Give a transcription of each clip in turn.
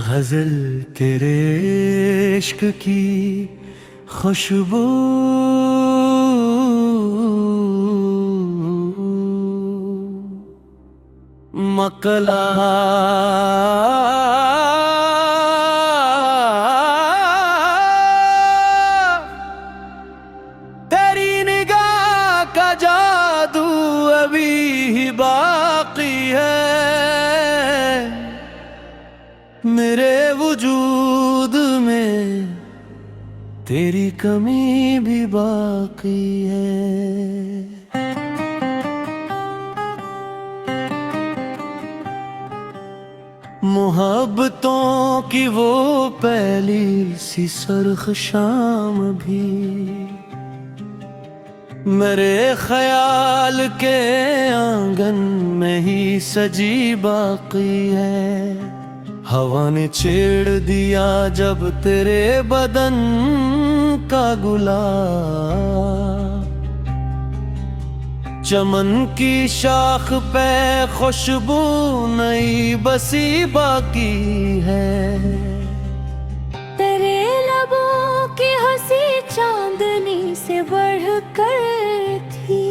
गजल तेरे इश्क की खुशबू मकला तेरी निगाह का जादू अभी बाकी है, मेरे वजूद में तेरी कमी भी बाकी है। मोहब्बतों की वो पहली सी सरख शाम भी मेरे ख्याल के आंगन में ही सजी बाकी है। हवा ने छेड़ दिया जब तेरे बदन का गुलाब, चमन की शाख पे खुशबू नई बसी बाकी है। तेरे लबों की हंसी चांदनी से बढ़कर थी,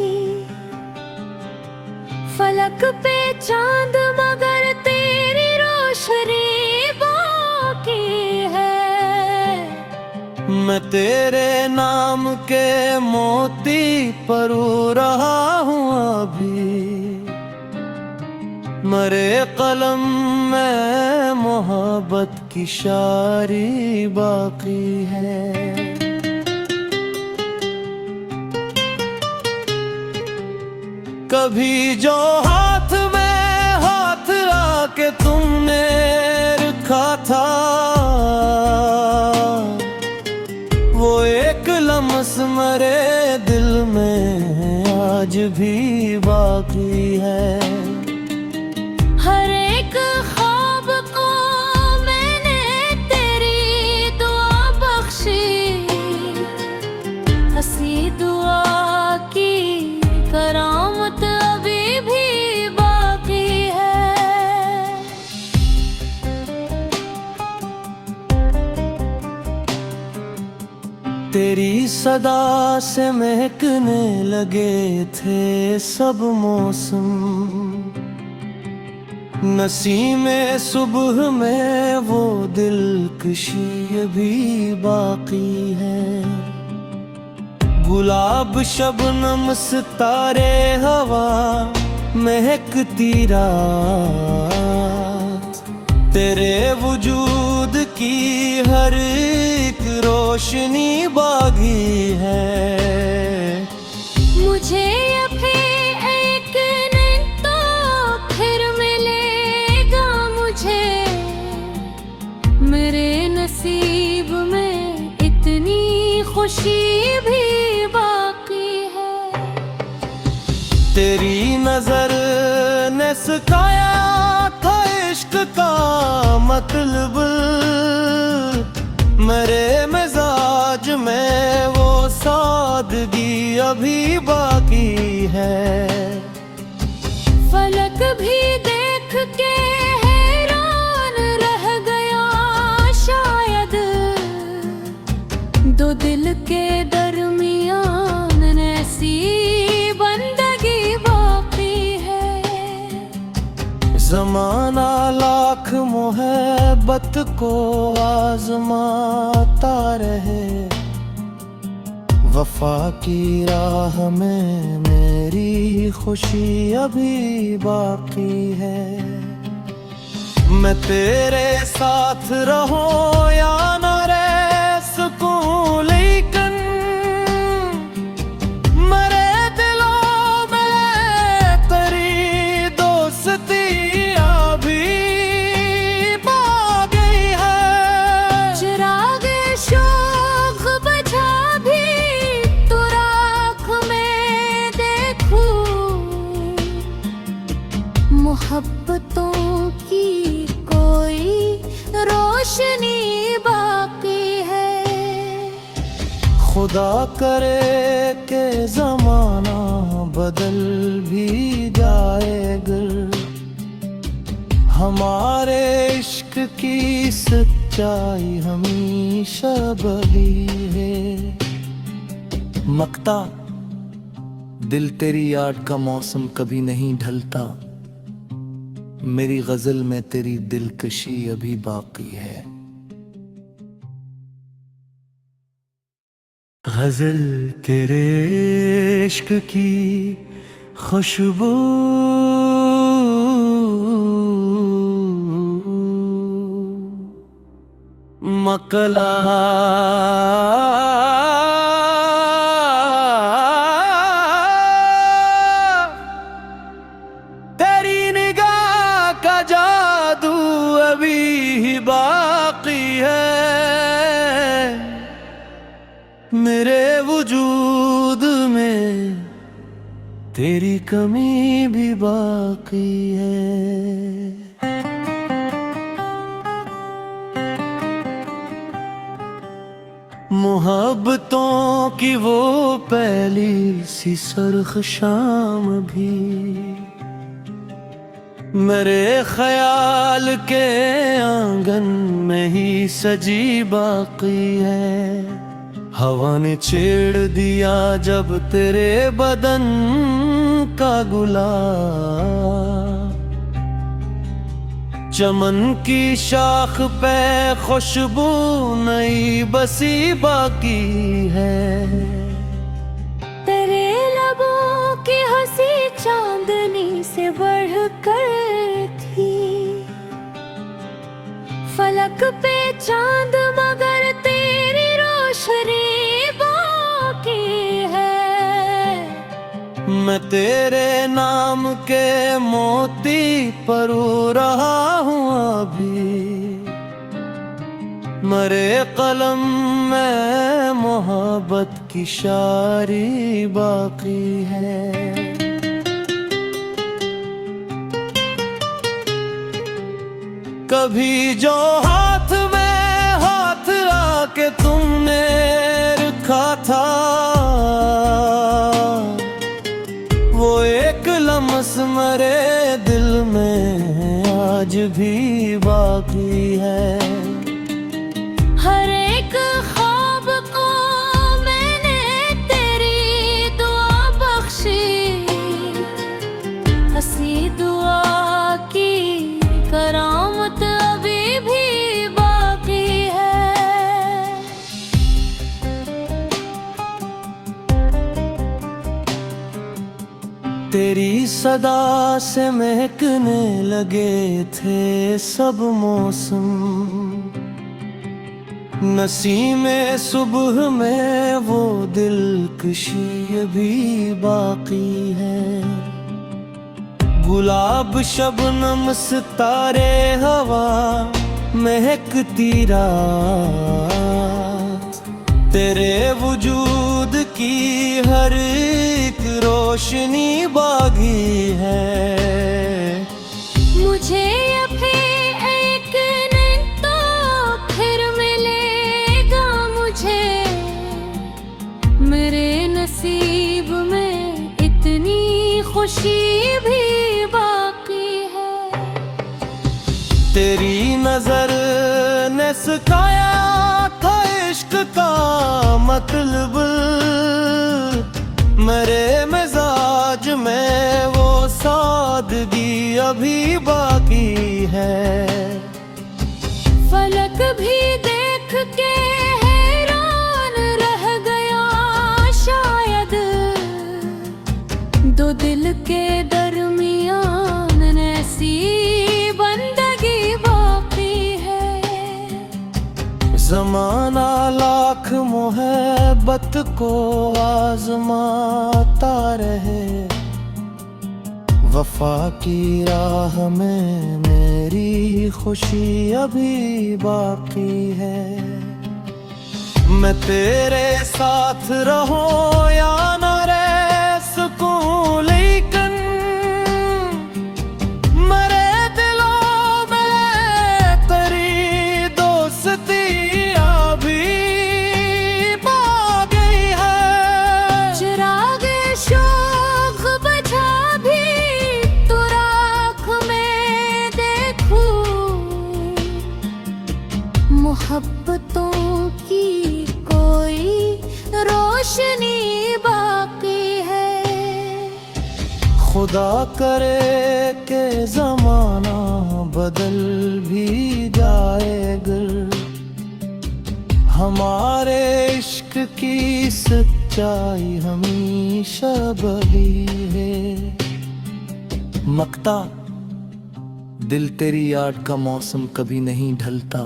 फलक पे चांद मगर तेरी रोशनी बाकी है। मैं तेरे नाम के मोती परो रहा हूँ अभी, मरे कलम में मोहब्बत की शायरी बाकी है। कभी जो हाथ में हाथ आके तुमने रखा था, वो एक लम्स मेरे दिल में आज भी बाकी है। हर एक ख्वाब को मैंने तेरी दुआ बख्शी, हंसी दुआ की करामत अभी भी बाकी है। तेरी सदा से महकने लगे थे सब मौसम, नसीमे सुबह में वो दिलकशी भी बाकी है। गुलाब शबनम सितारे हवा महकती रात, तेरे वजूद की हर एक रोशनी बागी है। मुझे फिर एक दिन तो फिर मिलेगा मुझे, मेरे नसीब में इतनी खुशी भी बाकी है। तेरी नजर ने सिखाया था इश्क का मतलब, मेरे मिजाज में वो सादगी अभी बाकी है। फलक भी देख के हैरान रह गया शायद, दो दिल के दरमियान ऐसी बंदगी बाकी है। ज़माना लाख मोहब्बत को आजमाता रहे, वफा की राह में मेरी खुशी अभी बाकी है। मैं तेरे साथ रहूं या न रह सकूं, लेकिन मेरे दिलों में तेरी दोस्ती अभी बाकी है। चिराग शौक बुझा भी तो राख में देखूं, मोहब्बतों की कोई रोशनी बाकी है। खुदा करे के ज़माना बदल भी जाए गर, हमारे इश्क इश्क की सच्चाई हमेशा बली है। मकता दिल तेरी याद का मौसम कभी नहीं ढलता, मेरी गजल में तेरी दिलकशी अभी बाकी है। गजल तेरे इश्क की खुशबू मकला तेरी निगाह का जादू अभी बाकी है। मेरे वजूद में तेरी कमी भी बाकी है। मोहब्बतों की वो पहली सी सरख शाम भी मेरे ख्याल के आंगन में ही सजी बाकी है। हवा ने छेड़ दिया जब तेरे बदन का गुलाब, चमन की शाख पे खुशबू नई बसी बाकी है। तेरे लबों की हंसी चांदनी से बढ़कर थी, फलक पे चांद मगर तेरी रोशनी बाकी है। मैं तेरे नाम के मोती परो रहा हूँ अभी, मरे कलम में मोहब्बत की शायरी बाकी है। कभी जो हाथ में हाथ आके तुमने रखा था, वो एक लम्स मेरे दिल में आज भी बाकी है। हर एक ख्वाब को मैंने तेरी दुआ बख्शी, हंसी दुआ की करामत अभी भी बाकी है। तेरी सदा से महकने लगे थे सब मौसम, नसीमे सुबह में वो दिलकशी अभी बाकी है। गुलाब शबनम सितारे हवा महकती रात, तेरे वजूद की हर एक रोशनी बागी है। मुझे फिर एक दिन तो फिर मिलेगा मुझे, मेरे नसीब में इतनी खुशी भी बाकी है। तेरी नजर ने सिखाया था इश्क का मतलब, मेरे मिजाज में वो सादगी अभी बाकी है। फलक भी देख के हैरान रह गया शायद, दो दिल के दरमियान ऐसी बंदगी बाकी है। जमाना लाख मोहब्बत को आजमाता रहे, वफा की राह में मेरी खुशी अभी बाकी है। मैं तेरे साथ रहूं या न रह सकूं, लेकिन मेरे दिलों में तेरी दोस्ती अभी बाकी है। चिराग शौक बुझा भी तो राख में देखूं, मोहब्बतों की कोई रोशनी बाकी है। खुदा करे के जमाना बदल भी जाए अगर हमारे इश्क की सच्चाई हमेशा बही है। मकता दिल तेरी याद का मौसम कभी नहीं ढलता,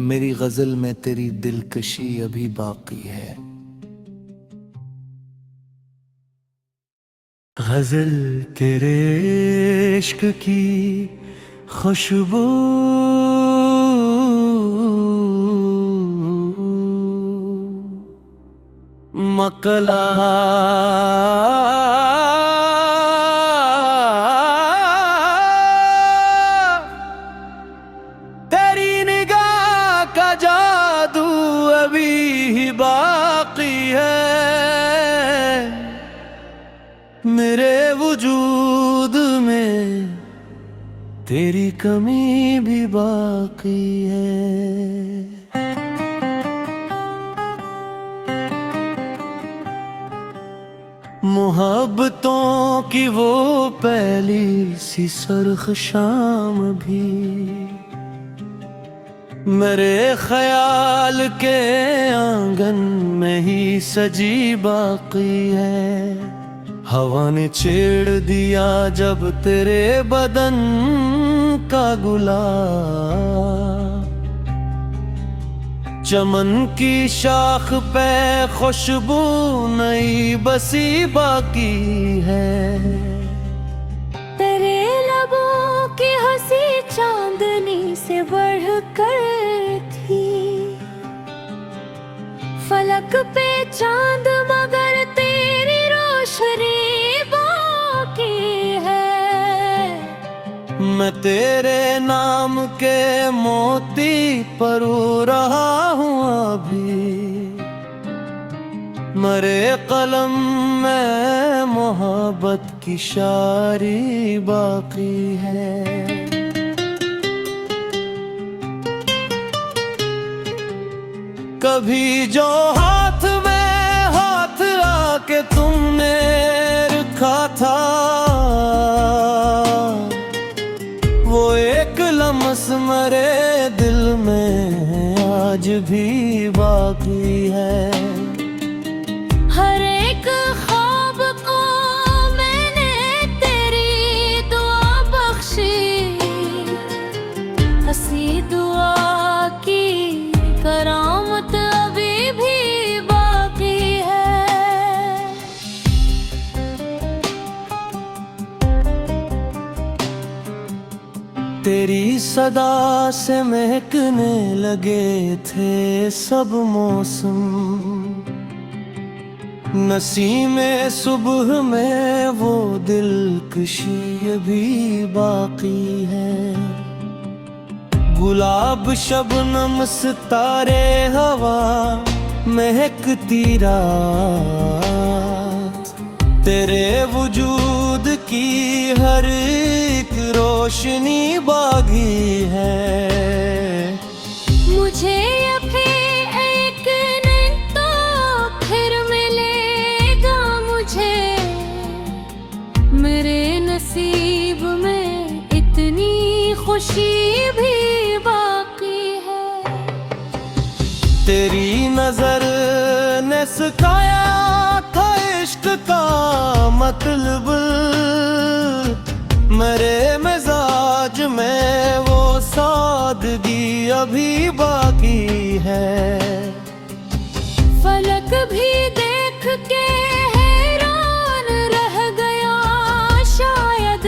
मेरी गजल में तेरी दिलकशी अभी बाकी है। गजल तेरे इश्क की खुशबू मकला तेरी निगाह का जादू अभी ही बाकी है। मेरे वजूद में तेरी कमी भी बाकी है। मोहब्बतों की वो पहली सी सरख शाम भी मेरे ख्याल के आंगन में ही सजी बाकी है। हवा ने छेड़ दिया जब तेरे बदन का गुलाब, चमन की शाख पे खुशबू नई बसी बाकी है। तेरे लबों की हंसी चांदनी से बढ़कर थी, फलक पे चांद मगर तेरी रोशनी बाकी है। मैं तेरे नाम के मोती परो रहा हूँ अभी, मरे कलम में मोहब्बत की शायरी बाकी है। कभी जो हाथ में हाथ आके तुमने रखा था, वो एक लम्स मेरे दिल में आज भी बाकी है। हर एक ख्वाब को मैंने तेरी दुआ बख्शी, हंसी दुआ की करामत अभी भी बाकी है। तेरी सदा से महकने लगे थे सब मौसम, नसीमे सुबह में वो दिलकशी अभी बाकी है। गुलाब शबनम सितारे हवा महकती रात, तेरे वजूद की हर एक रोशनी बागी है। मुझे अभी एक दिन तो फिर मिलेगा मुझे, मेरे नसीब में इतनी खुशी भी बाकी है। तेरी नजर ने सिखाया था इश्क का मतलब, मेरे मिजाज में वो सादगी अभी बाकी है। फलक भी देख के हैरान रह गया शायद,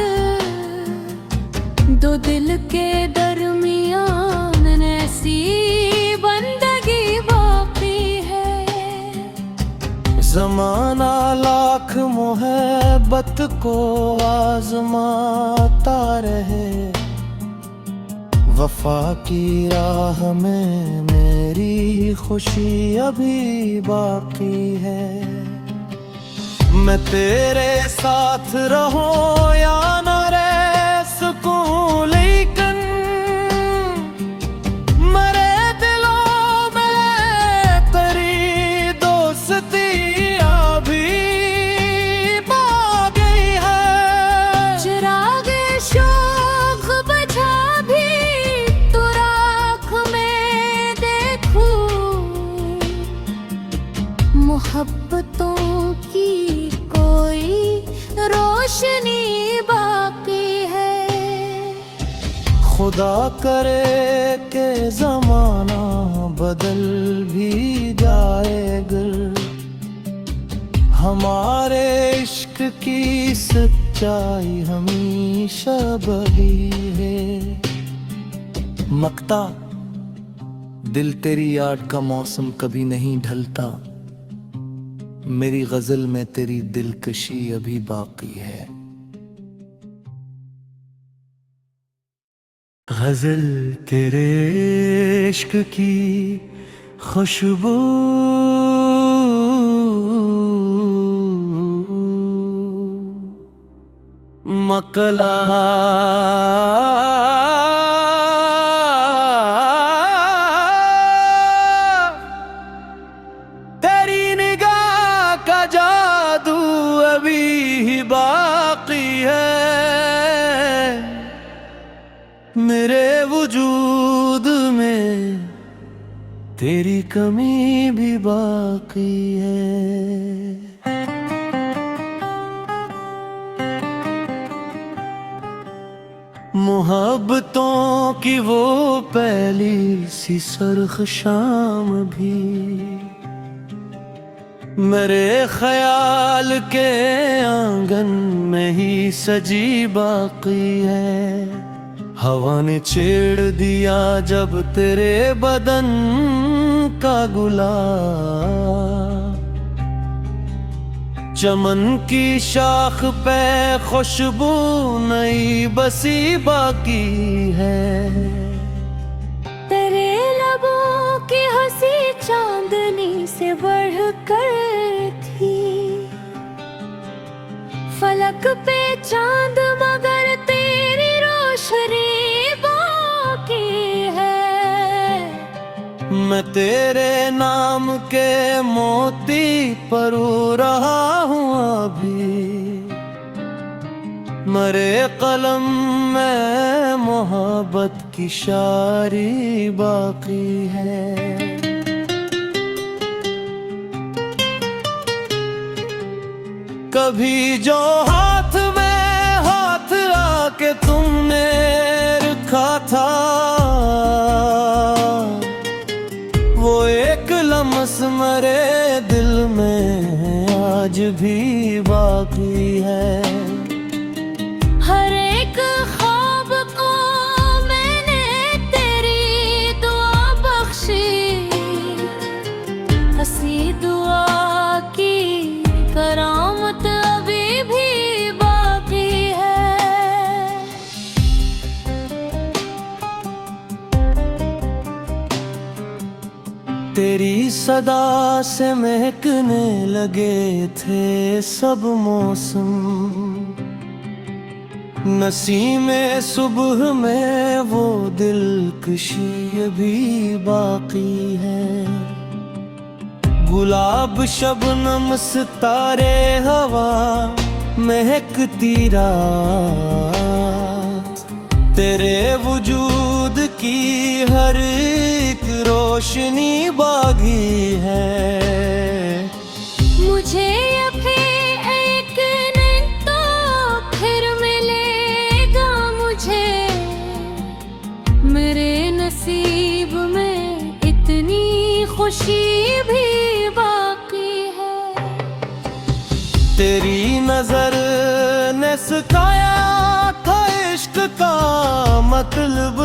दो दिल के दरमियान ऐसी बंदगी बाकी है। जमाना लाख मोहब्बत को आजमाता रहे, वफा की राह में मेरी खुशी अभी बाकी है। मैं तेरे साथ रहूं या न रह सकूं, लेकिन करे कि जमाना बदल भी जाए अगर हमारे इश्क की सच्चाई हमेशा बही है। मकता दिल तेरी याद का मौसम कभी नहीं ढलता, मेरी गजल में तेरी दिलकशी अभी बाकी है। गजल तेरे इश्क की खुशबू मकला तेरी निगाह का जादू अभी बाकी है। मेरे वजूद में तेरी कमी भी बाकी है। मोहब्बतों की वो पहली सी सरख शाम भी मेरे ख्याल के आंगन में ही सजी बाकी है। हवा ने छेड़ दिया जब तेरे बदन का गुलाब, चमन की शाख पे खुशबू नई बसी बाकी है। तेरे लबों की हंसी चांदनी से बढ़कर थी, फलक पे चांद मगर तेरी रोशनी बाकी है। मैं तेरे नाम के मोती परो रहा हूँ अभी, मरे कलम में मोहब्बत की शायरी बाकी है। कभी जो हाथ में हाथ आके तुमने रखा था, वो एक लम्स मेरे दिल में आज भी बाकी है। हर एक ख्वाब को मैंने तेरी दुआ बख्शी, हंसी दुआ की करामत अभी भी बाकी है। तेरी सदा से महकने लगे थे सब मौसम, नसीमे सुबह में वो दिलकशी अभी बाकी है। गुलाब शबनम सितारे हवा महकती रात, तेरे वजूद की हर एक रोशनी बागी है। मुझे अभी एक दिन तो फिर मिलेगा मुझे, मेरे नसीब में इतनी खुशी भी बाकी है। तेरी नजर ने सिखाया था इश्क का मतलब,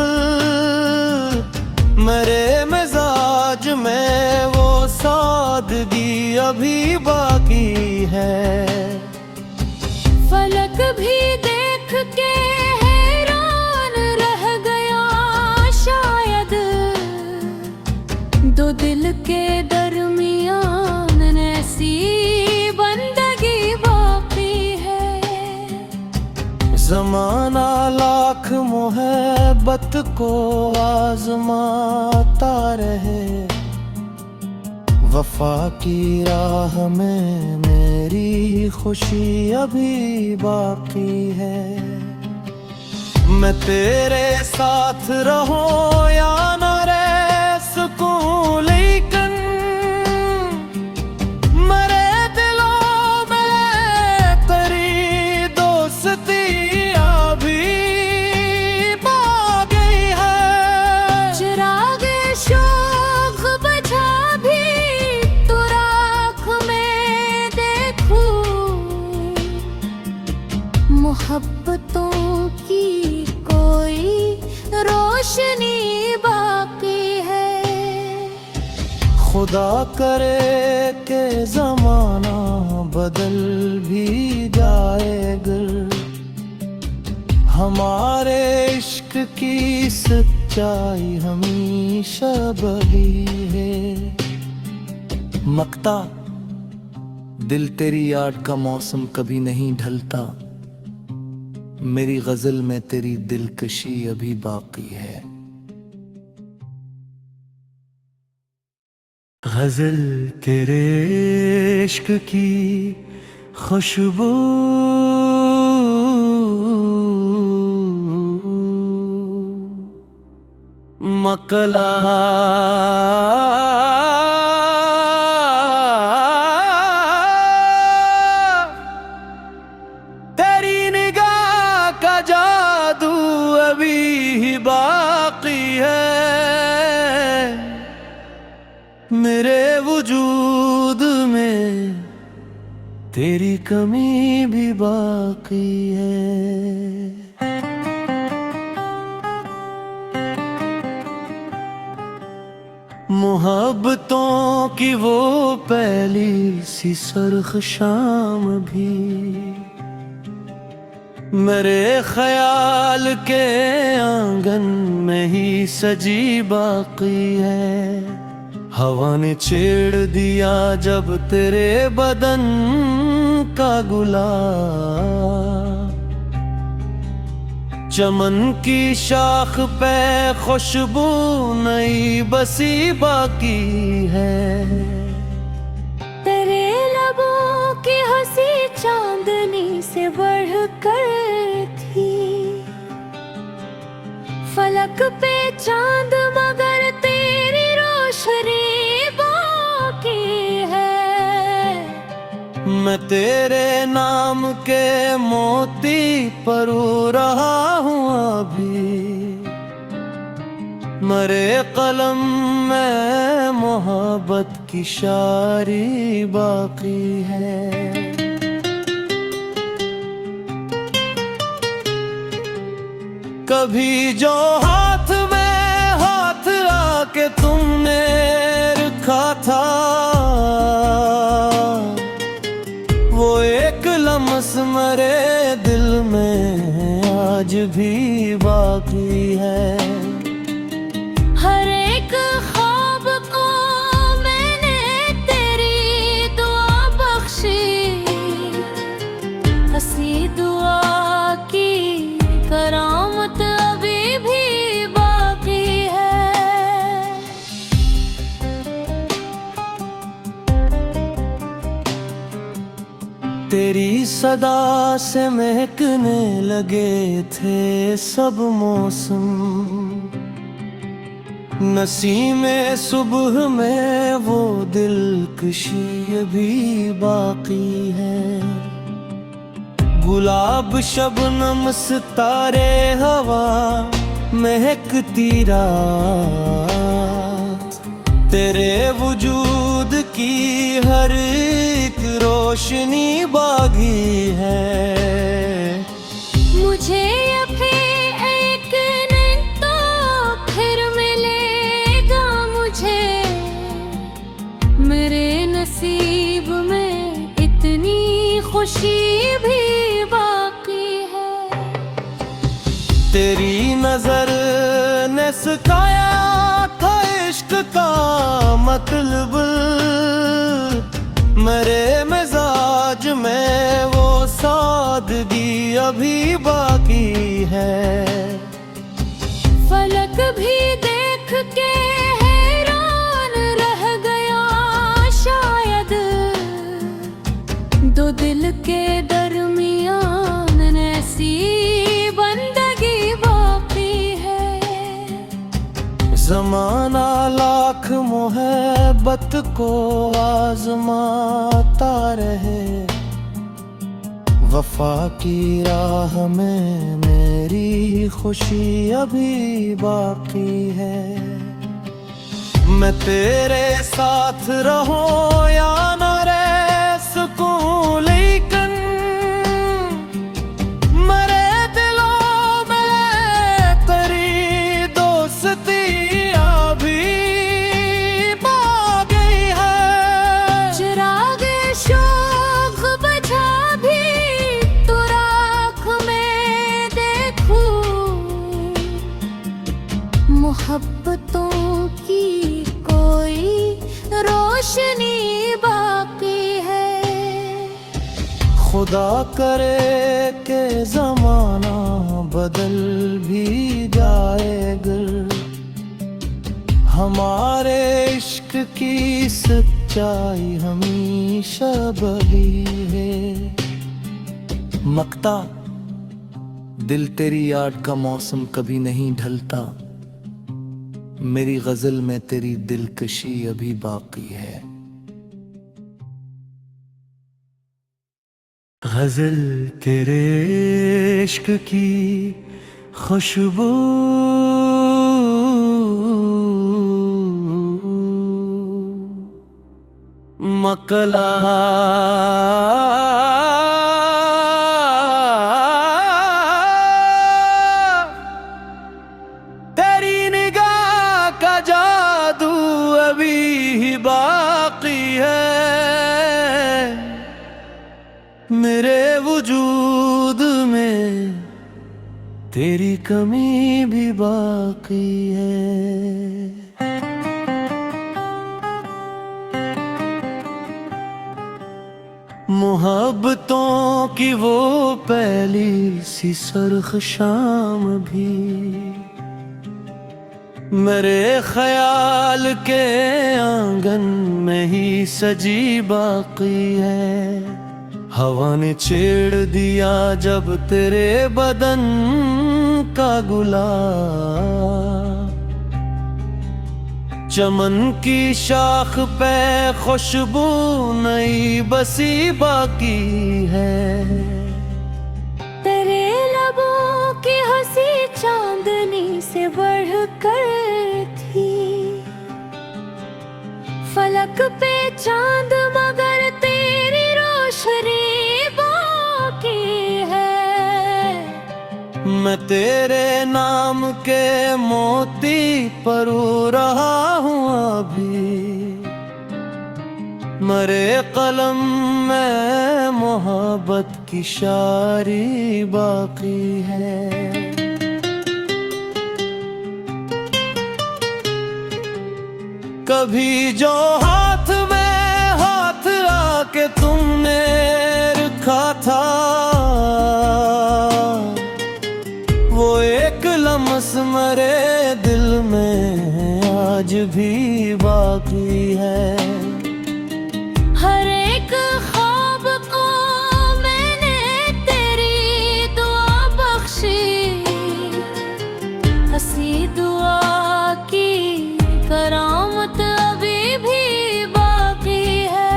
मेरे मिजाज में वो सादगी अभी बाकी है। फलक भी देख के हैरान रह गया शायद, दो दिल के दरमियान ऐसी बंदगी बाकी है। जमाना लाख मोहब्बत को आजमाता रहे, वफा की राह में मेरी खुशी अभी बाकी है। मैं तेरे साथ रहूं या न रह सकूं, लेकिन मेरे दिलों में तेरी दोस्ती अभी बाकी है। खुदा करे के जमाना बदल भी जाए अगर हमारे इश्क की सच्चाई हमेशा बही है। मकता दिल तेरी याद का मौसम कभी नहीं ढलता, मेरी गजल में तेरी दिलकशी अभी बाकी है। गजल तेरे इश्क की खुशबू मकला तेरी निगाह का जादू अभी बाकी है। मेरे वजूद में तेरी कमी भी बाकी है। मोहब्बतों की वो पहली सी सरख शाम भी मेरे ख्याल के आंगन में ही सजी बाकी है। हवा ने छेड़ दिया जब तेरे बदन का गुलाब, चमन की शाख पे खुशबू नई बसी बाकी है। तेरे लबों की हंसी चांदनी से बढ़कर थी, फलक पे चांद मगर तेरी रोशनी बाकी है। मैं तेरे नाम के मोती परो रहा हूँ अभी, मरे कलम में मोहब्बत की शायरी बाकी है। कभी जो हाथ में हाथ आके तुमने रखा था, वो एक लम्स मरे दिल में आज भी बाकी है। हर एक ख्वाब को मैंने तेरी दुआ बख्शी, हंसी दुआ की करामत अभी भी बाकी है। तेरी सदा से महकने लगे थे सब मौसम, नसीमे सुबह में वो दिलकशी अभी बाकी है। गुलाब शबनम सितारे हवा महकती रात, तेरे वजूद की हर एक रोशनी बागी है। मुझे अभी एक दिन तो फिर मिलेगा मुझे, मेरे नसीब में इतनी खुशी भी बाकी है। तेरी नजर ने सिखाया था इश्क का मतलब, मेरे मिजाज में वो सादगी अभी बाकी है। फलक भी देख के हैरान रह गया शायद, दो दिल के दरमियान ऐसी बंदगी बाकी है। जमाना लाख मोहब्बत को आजमाता रहे, वफा की राह में मेरी खुशी अभी बाकी है। मैं तेरे साथ रहूं या न रह सकूं, लेकिन मेरे दिलों में तेरी दोस्ती अभी बाकी रोशनी बाकी है। खुदा करे कि जमाना बदल भी जाए अगर हमारे इश्क की सच्चाई हमेशा बली है। मकता दिल तेरी याद का मौसम कभी नहीं ढलता, मेरी गजल में तेरी दिलकशी अभी बाकी है। गजल तेरे इश्क की खुशबू मकला तेरी निगाह का जादू अभी बाकी है। मेरे वजूद में तेरी कमी भी बाकी है। मोहब्बतों की वो पहली सी सर्ख शाम भी मेरे ख्याल के आंगन में ही सजी बाकी है। हवा ने छेड़ दिया जब तेरे बदन का गुलाब, चमन की शाख पे खुशबू नई बसी बाकी है। तेरे लबों की हंसी चांदनी से बढ़कर थी, फलक पे चांद मगर तेरी रोशनी बाकी है। मैं तेरे नाम के मोती परो रहा हूँ अभी, मरे कलम में मोहब्बत की शायरी बाकी है। कभी जो हाथ में हाथ आके तुमने रखा था, वो एक लम्स मेरे दिल में आज भी बाकी है। हर एक ख्वाब को मैंने तेरी दुआ बख्शी, हंसी दुआ की करामत अभी भी बाकी है।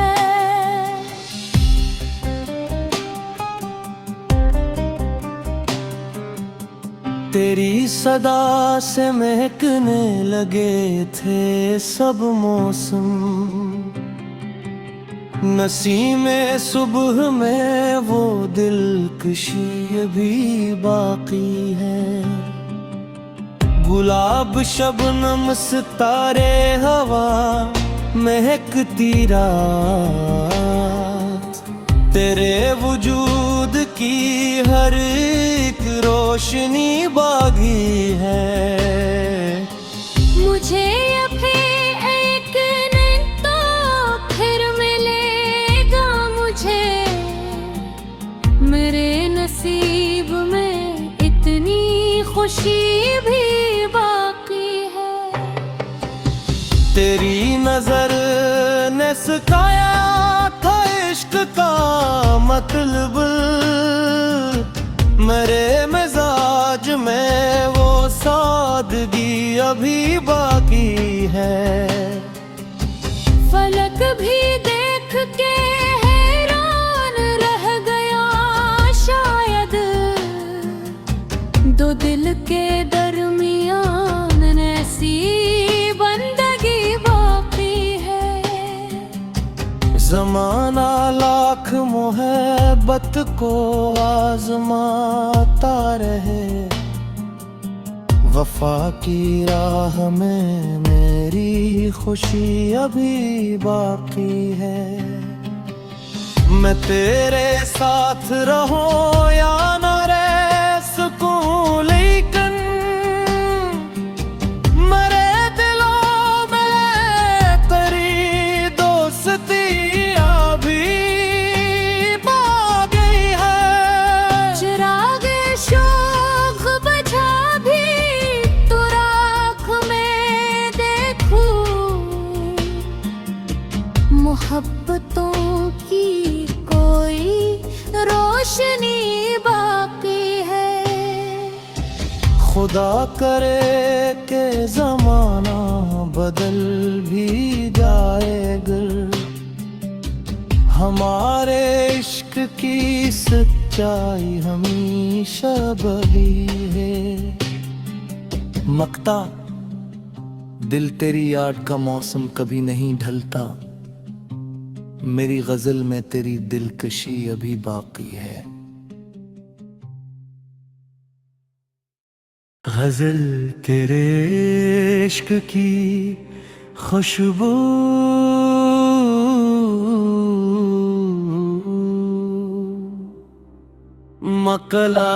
तेरी सदा से महकने लगे थे सब मौसम, नसीमे सुबह में वो दिलकशी भी बाकी है। गुलाब शबनम सितारे हवा महकती रात, तेरे वजूद की हर एक रोशनी बागी है। मुझे अभी एक दिन तो फिर मिलेगा मुझे, मेरे नसीब में इतनी खुशी भी बाकी है। तेरी नजर ने सिखाया था इश्क का मतलब, मेरे मिजाज में वो सादगी अभी बाकी है। फलक भी देख के हैरान रह गया शायद, दो दिल के दरमियान ऐसी बंदगी बाकी है। जमाना लाख मोहब्बत को आजमाता रहे, वफा की राह में मेरी खुशी अभी बाकी है। मैं तेरे साथ रहूं या न रह सकूं, लेकिन मेरे दिलों में तेरी मोहब्बतों की कोई रोशनी बाकी है। खुदा करे कि जमाना बदल भी जाए अगर हमारे इश्क की सच्चाई हमेशा बही है। मकता दिल तेरी याद का मौसम कभी नहीं ढलता, मेरी गजल में तेरी दिलकशी अभी बाकी है। गजल तेरे इश्क की खुशबू मकला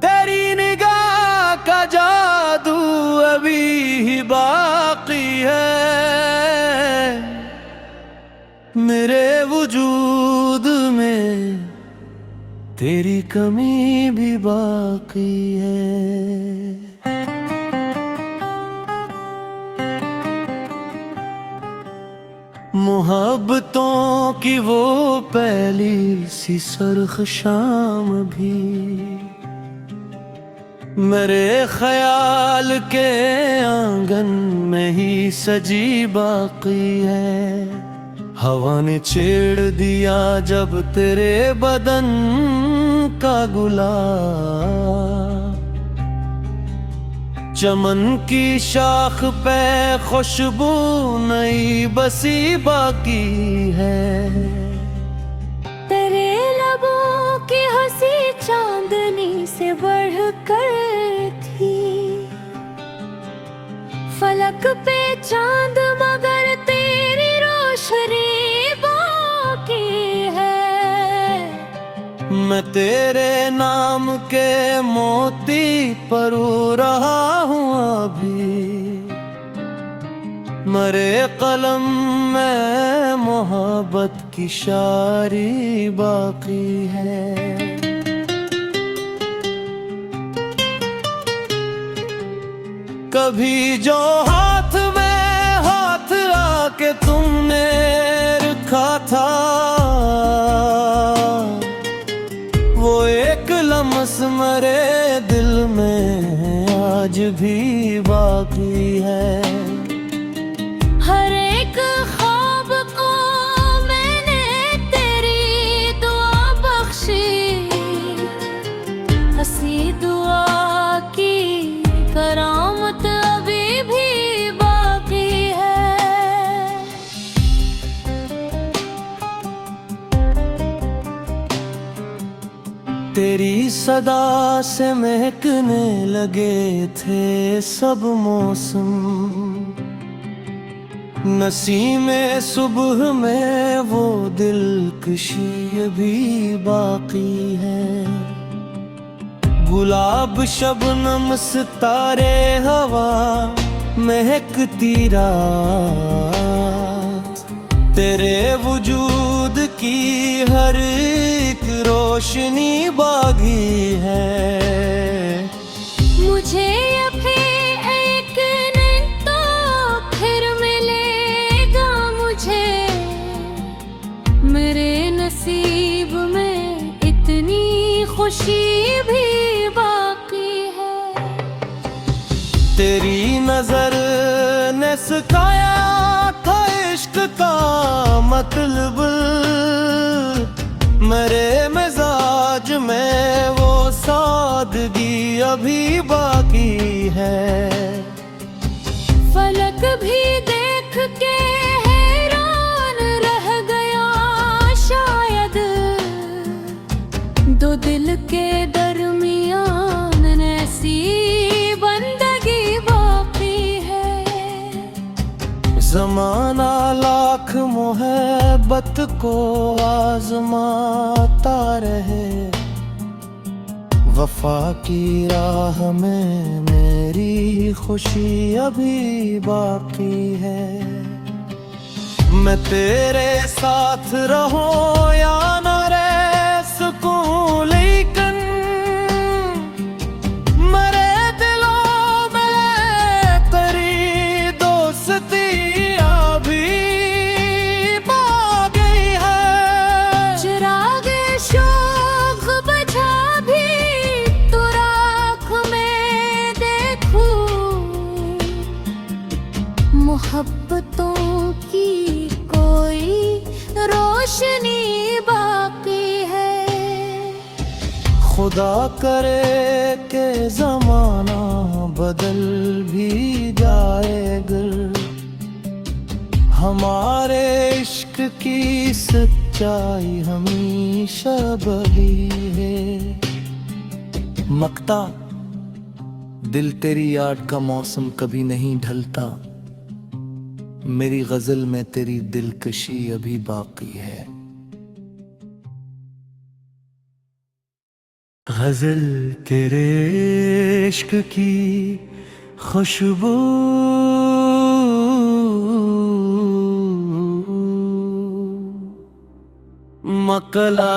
तेरी निगाह का जादू अभी बाकी है। मेरे वजूद में तेरी कमी भी बाकी है। मोहब्बतों की वो पहली सी सरख शाम भी मेरे ख्याल के आंगन में ही सजी बाकी है। हवा ने छेड़ दिया जब तेरे बदन का गुलाब, चमन की शाख पे खुशबू नई बसी बाकी है। तेरे लबों की हंसी चांदनी से बढ़कर थी, फलक पे चांद मगर तेरी रोशनी बाकी है। मैं तेरे नाम के मोती परो रहा हूँ अभी, मरे कलम में मोहब्बत की शायरी बाकी है। कभी जो हाथ में हाथ आके तुमने रखा था, वो एक लम्स मेरे दिल में आज भी बाकी है। हर एक ख्वाब को मैंने तेरी दुआ बख्शी, हंसी दुआ की करामत अभी भी बाकी है। तेरी सदा से महकने लगे थे सब मौसम, नसीमे सुबह में वो दिलकशी अभी बाकी है। गुलाब शबनम सितारे हवा महकती रात, तेरे वजूद की हर एक रोशनी बागी है। मुझे अभी एक दिन तो फिर मिलेगा मुझे, मेरे नसीब में इतनी खुशी भी बाकी है। तेरी नजर ने सिखाया था इश्क का मतलब, मेरे मिजाज में वो सादगी अभी बाकी है। फलक भी देख के हैरान रह गया शायद, दो दिल के दरमियान ऐसी बंदगी बाकी है। जमाना लाख मोहब्बत को आजमाता रहे, वफा की राह में मेरी खुशी अभी बाकी है। मैं तेरे साथ रहूं या न रह सकूं, लेकिन मैं खुदा करे के जमाना बदल भी जाए अगर हमारे इश्क की सच्चाई हमेशा बड़ी है। मकता दिल तेरी याद का मौसम कभी नहीं ढलता, मेरी गजल में तेरी दिलकशी अभी बाकी है। गजल तेरे इश्क की खुशबू मकला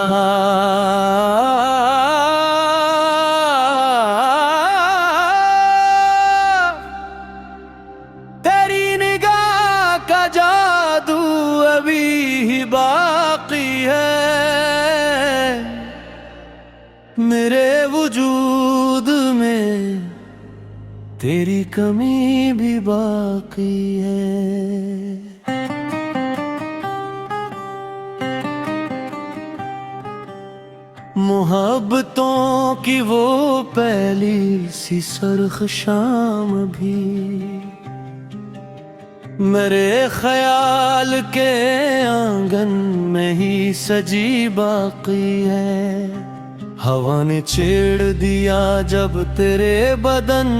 तेरी निगाह का जादू अभी बाकी है, मेरे वजूद में तेरी कमी भी बाकी है। मोहब्बतों की वो पहली सी सरख शाम भी मेरे ख्याल के आंगन में ही सजी बाकी है। हवा ने छेड़ दिया जब तेरे बदन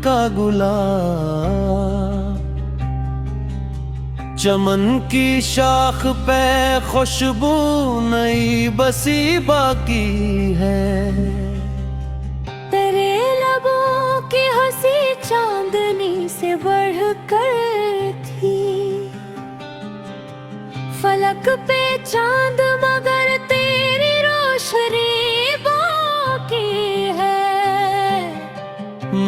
का गुलाब, चमन की शाख पे खुशबू नई बसी बाकी है। तेरे लबों की हंसी चांदनी से बढ़कर थी, फलक पे चांद मगर तेरी रोशनी बाकी है।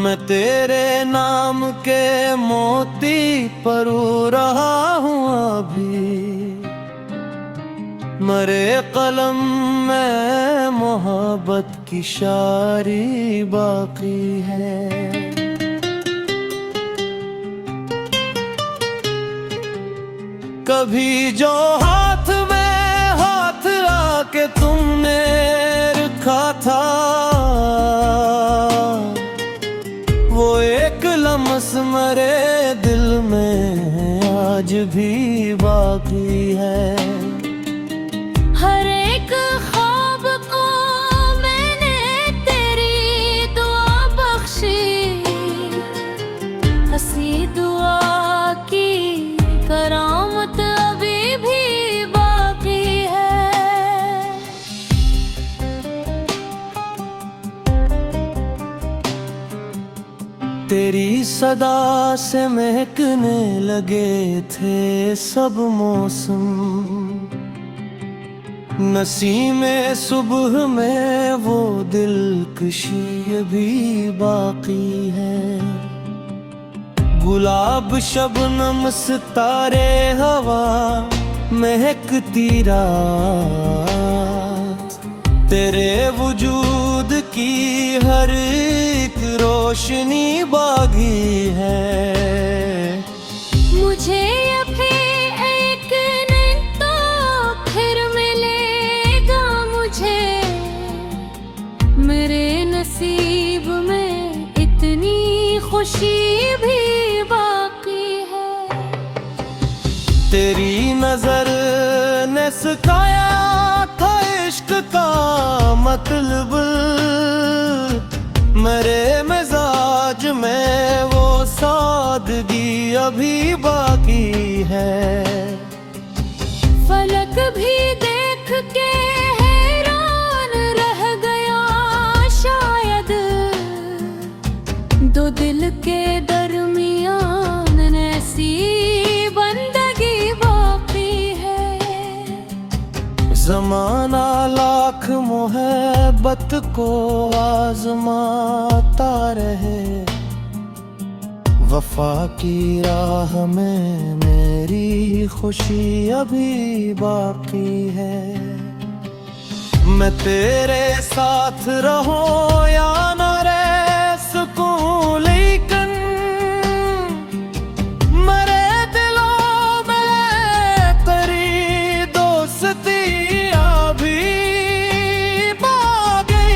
मैं तेरे नाम के मोती परो रहा हूँ अभी, मरे कलम में मोहब्बत की शायरी बाकी है। कभी जो हाथ में हाथ आके तुमने रखा था, वो एक लम्स मेरे दिल में आज भी बाकी है। हर एक ख्वाब को मैंने तेरी दुआ बख्शी, हंसी दुआ की करामत अभी भी बाकी है। तेरी सदा से महकने लगे थे सब मौसम, नसीमे सुबह में वो दिलकशी भी बाकी है। गुलाब शबनम सितारे हवा महकती रात, तेरे वजूद की हर एक रोशनी बागी है। मुझे अभी एक दिन तो फिर मिलेगा मुझे, मेरे नसीब में इतनी खुशी भी बाकी है। तेरी नजर ने सिखाया था इश्क का मतलब, मेरे मिजाज में वो सादगी अभी बाकी है। फलक भी देख के हैरान रह गया शायद, दो दिल के दरमियान ऐसी बंदगी बाकी है। जमाना लाख मोहब्बत को आजमाता रहे, वफा की राह में मेरी खुशी अभी बाकी है। मैं तेरे साथ रहूं या न रह सकूं, लेकिन मेरे दिलों में तेरी दोस्ती अभी बाकी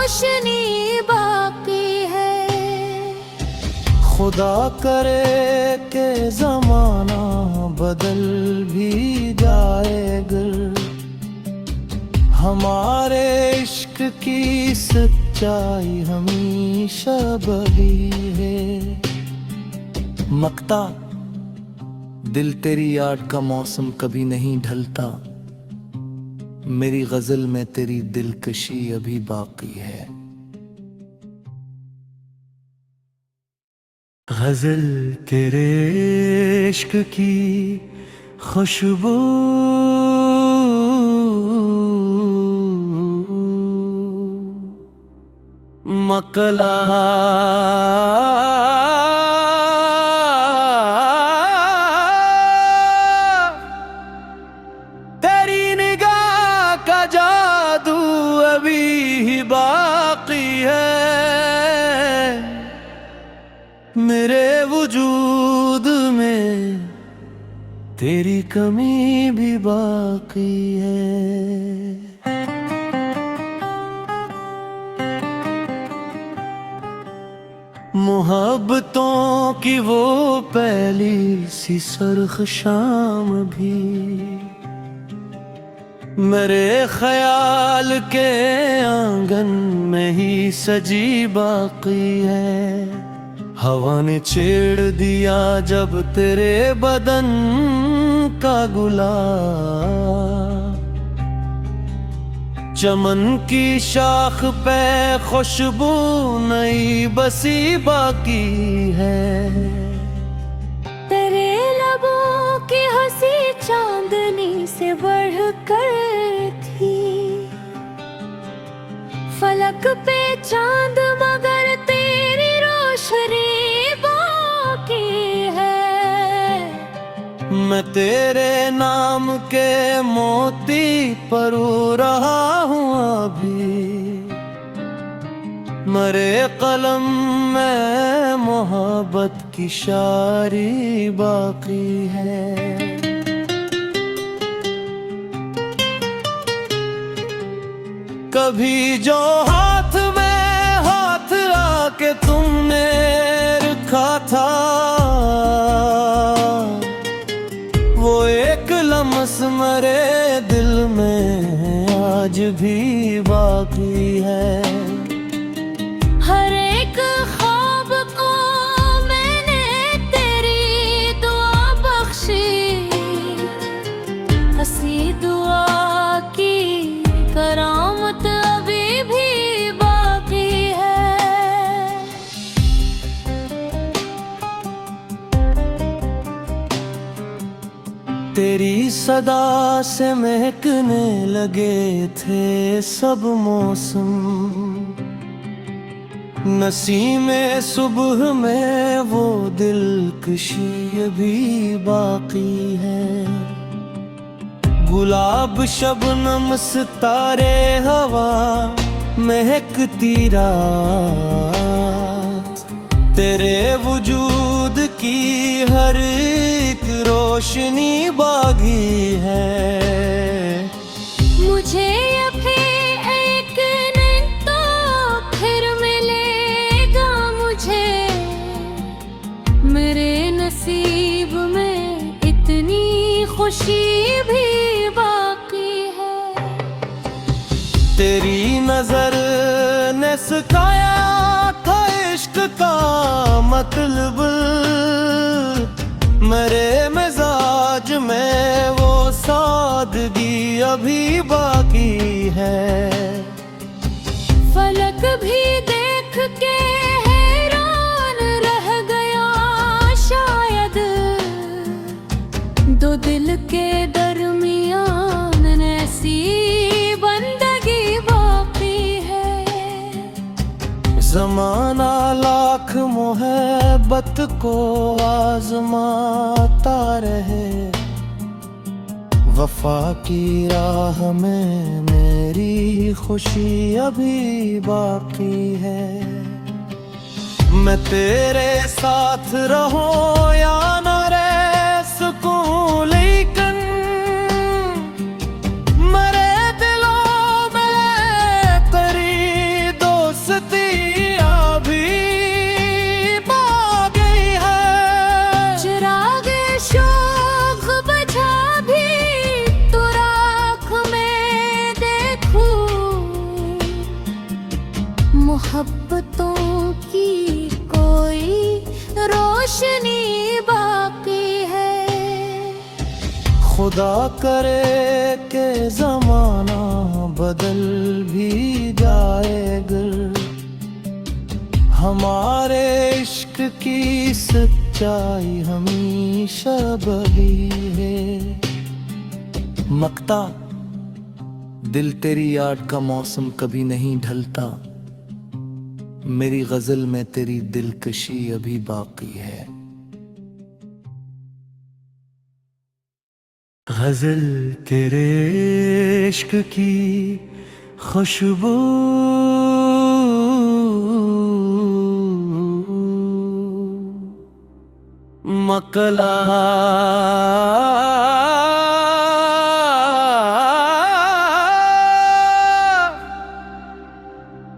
रोशनी बाकी है। खुदा करे के जमाना बदल भी जाए अगर हमारे इश्क की सच्चाई हमेशा बड़ी है। मकता दिल तेरी याद का मौसम कभी नहीं ढलता, मेरी गजल में तेरी दिलकशी अभी बाकी है। गजल तेरे इश्क की खुशबू मकला तेरी निगाह का जादू अभी बाकी है। मेरे वजूद में तेरी कमी भी बाकी है। मोहब्बतों की वो पहली सी सरख शाम भी मेरे ख्याल के आंगन में ही सजी बाकी है। हवा ने छेड़ दिया जब तेरे बदन का गुलाब, चमन की शाख पे खुशबू नई बसी बाकी है। तेरे लबों की हंसी चांदनी से बढ़कर थी, फलक पे चांद मगर तेरी रोशनी बाकी है। मैं तेरे नाम के मोती परो रहा हूँ अभी, मरे कलम में मोहब्बत की शायरी बाकी है। कभी जो हाथ में हाथ आके तुमने रखा था, वो एक लम्स मेरे दिल में आज भी बाकी है। हर एक ख्वाब को मैंने तेरी दुआ बख्शी, हंसी दुआ की करामत अभी भी बाकी है। तेरी सदा से महकने लगे थे सब मौसम, नसीमे सुबह में वो दिलकशी अभी बाकी है। गुलाब शबनम सितारे हवा महकती रात, तेरे वजूद की हर एक रोशनी बागी है। मुझे अभी एक दिन तो फिर मिलेगा मुझे, मेरे नसीब में इतनी खुशी भी बाकी है। तेरी नजर ने सिखाया था इश्क का मतलब, मेरे मिजाज में वो सादगी अभी बाकी है। फलक भी देख के हैरान रह गया शायद, दो दिल के दरमियान ऐसी बंदगी बाकी है। जमाना लाख मोहब्बत को आजमाता रहे, वफा की राह में मेरी खुशी अभी बाकी है। मैं तेरे साथ रहूं या न रह सकूं, लेकिन मेरे दिलों में तेरी दो मोहब्बतों की कोई रोशनी बाकी है। खुदा करे कि जमाना बदल भी जाए अगर हमारे इश्क की सच्चाई हमेशा बही है। मकता दिल तेरी याद का मौसम कभी नहीं ढलता, मेरी गजल में तेरी दिलकशी अभी बाकी है। गजल तेरे इश्क की खुशबू मकला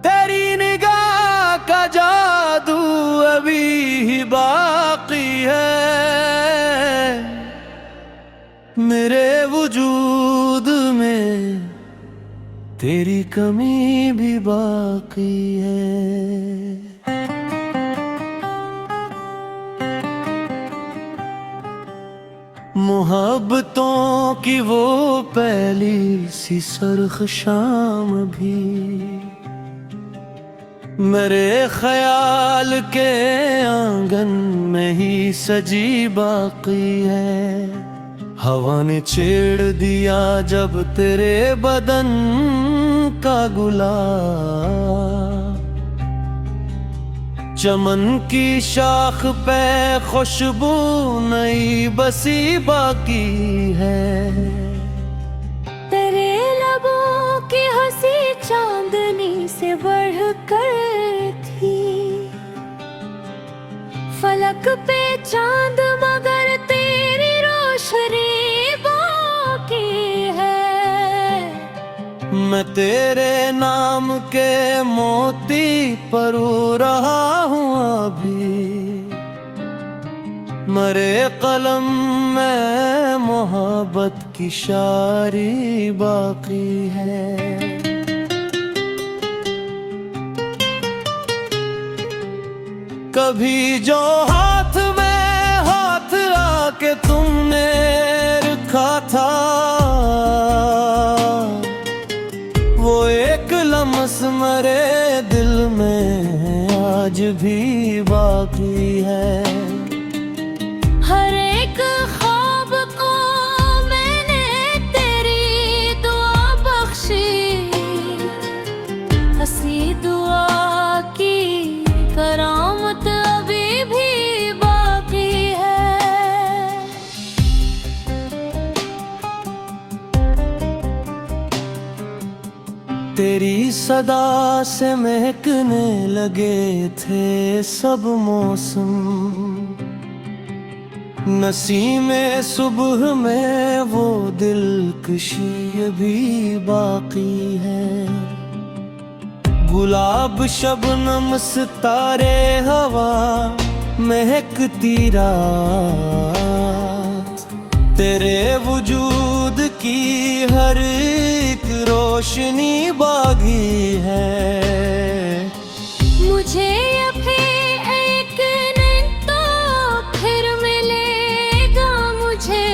तेरी निगाह का जादू अभी बाकी है। मेरे वजूद में तेरी कमी भी बाकी है। मोहब्बतों की वो पहली सी सरख शाम भी मेरे ख्याल के आंगन में ही सजी बाकी है। हवा ने छेड़ दिया जब तेरे बदन का गुलाब, चमन की शाख पे खुशबू नई बसी बाकी है। तेरे लबों की हंसी चांदनी से बढ़कर थी, फलक पे चांद मगर तेरी रोशनी बाकी है। मैं तेरे नाम के मोती परो रहा हूँ अभी, मरे कलम में मोहब्बत की शायरी बाकी है। कभी जो हाथ में हाथ आके तुमने रखा था, वो एक लम्स मेरे दिल में आज भी बाकी है। हर एक ख्वाब को मैंने तेरी दुआ बख्शी, हंसी दुआ की करामत अभी भी बाकी है। तेरी सदा से महकने लगे थे सब मौसम, नसीमे सुबह में वो दिलकशी अभी बाकी है। गुलाब शबनम सितारे हवा महकती रात, तेरे वजूद की हर एक रोशनी बागी है। मुझे अभी एक दिन तो फिर मिलेगा मुझे,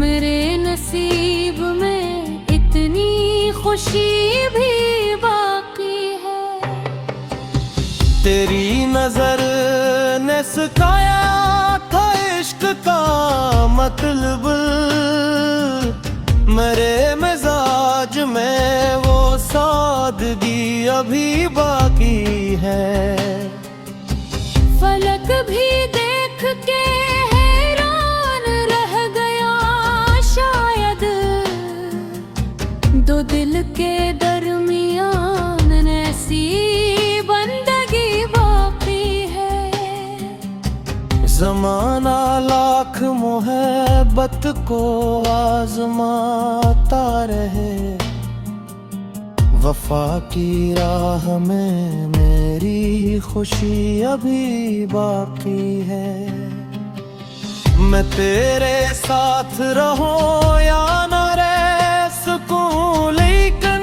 मेरे नसीब में इतनी खुशी भी बाकी है। तेरी नजर ने सिखाया था इश्क का मतलब, मेरे मिजाज में वो सादगी अभी बाकी है। फलक भी देख के हैरान रह गया शायद, दो दिल के दरमियान ऐसी बंदगी बाकी है। जमाना लाख मोहब्बत को आजमाता रहे, वफा की राह में मेरी खुशी अभी बाकी है। मैं तेरे साथ रहूं या न रह सकूं, लेकिन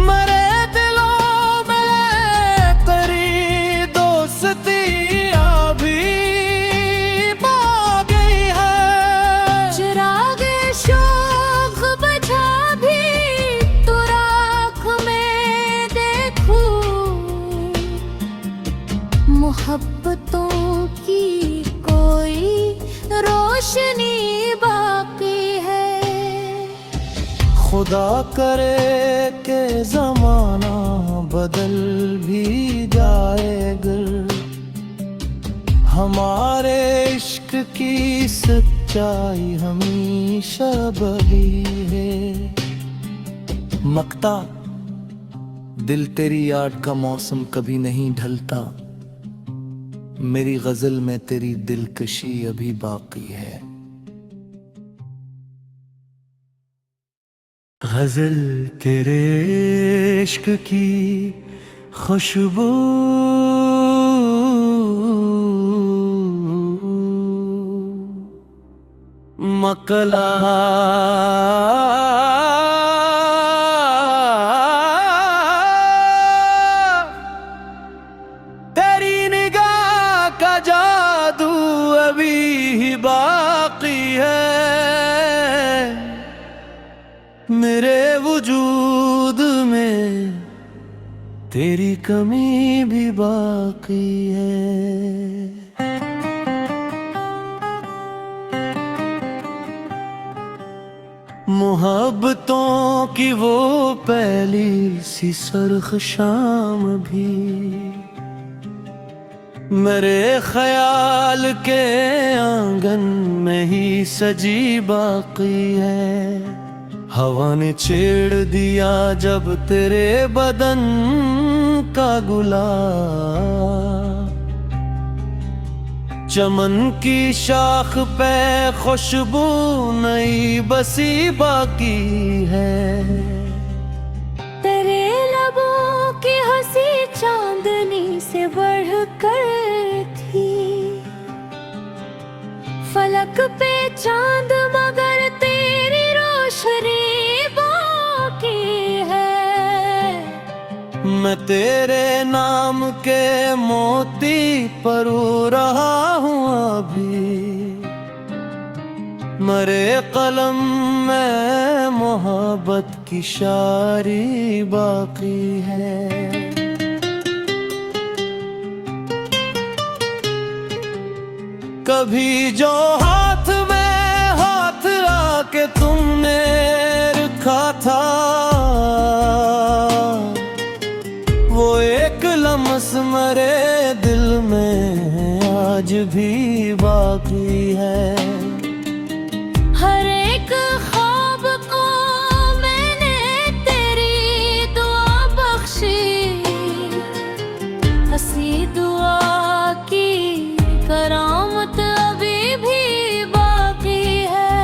मैं करे कि जमाना बदल भी जाए अगर हमारे इश्क की सच्चाई हमेशा बड़ी है। मकता दिल तेरी याद का मौसम कभी नहीं ढलता, मेरी गजल में तेरी दिलकशी अभी बाकी है। गजल तेरे इश्क की खुशबू मकला तेरी निगाह का जादू अभी बाकी है। मेरे वजूद में तेरी कमी भी बाकी है। मोहब्बतों की वो पहली सी सरख शाम भी मेरे ख्याल के आंगन में ही सजी बाकी है। हवा ने छेड़ दिया जब तेरे बदन का गुलाब, चमन की शाख पे खुशबू नई बसी बाकी है। तेरे लबों की हंसी चांदनी से बढ़कर थी, फलक पे चांद मगर तेरी रोशनी बाकी है। मैं तेरे नाम के मोती परो रहा हूँ अभी, मरे कलम में मोहब्बत की शायरी बाकी है। कभी जो हाथ में हाथ आके तुमने रखा था, वो एक लम्स मेरे दिल में आज भी बाकी है। हर एक ख्वाब को मैंने तेरी दुआ बख्शी, हंसी दुआ की करामत अभी भी बाकी है।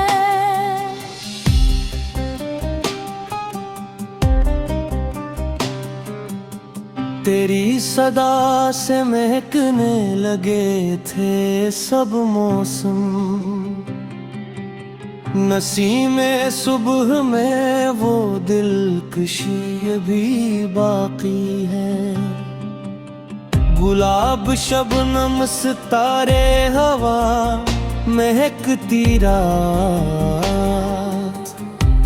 तेरी सदा से महकने लगे थे सब मौसम, नसीमे सुबह में वो दिलकशी अभी बाकी है। गुलाब शबनम सितारे हवा महकती रात,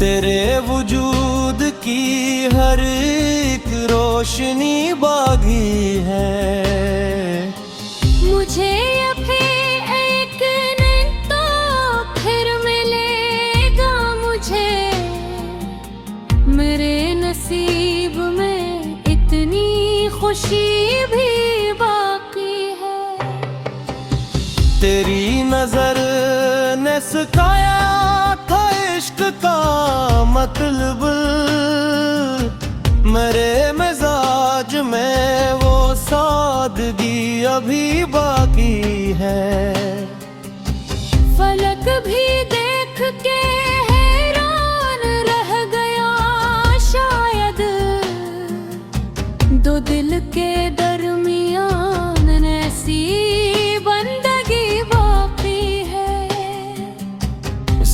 तेरे वजूद की हर एक रोशनी बागी है। मुझे अभी एक दिन तो फिर मिलेगा मुझे, मेरे नसीब में इतनी खुशी भी बाकी है। तेरी नजर ने सिखाया था इश्क का मतलब, मेरे मिजाज में वो सादगी अभी बाकी है। फलक भी देख के हैरान रह गया शायद, दो दिल के दरमियान ऐसी बंदगी बाकी है।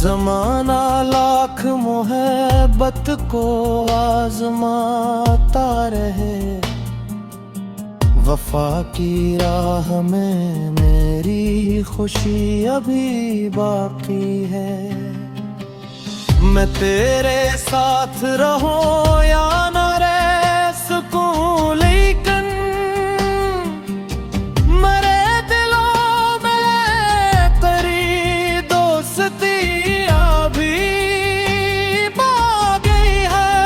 जमाना लाख मोहब्बत को आजमाता रहे, वफा की राह में मेरी खुशी अभी बाकी है। मैं तेरे साथ रहूं या न रह सकूं, लेकिन मेरे दिलों में तेरी दोस्ती अभी बाकी है।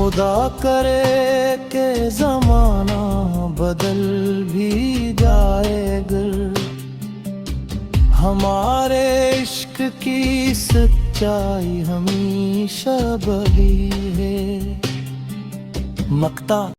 खुदा करे के जमाना बदल भी जाए अगर हमारे इश्क की सच्चाई हमेशा बनी है। मक्ता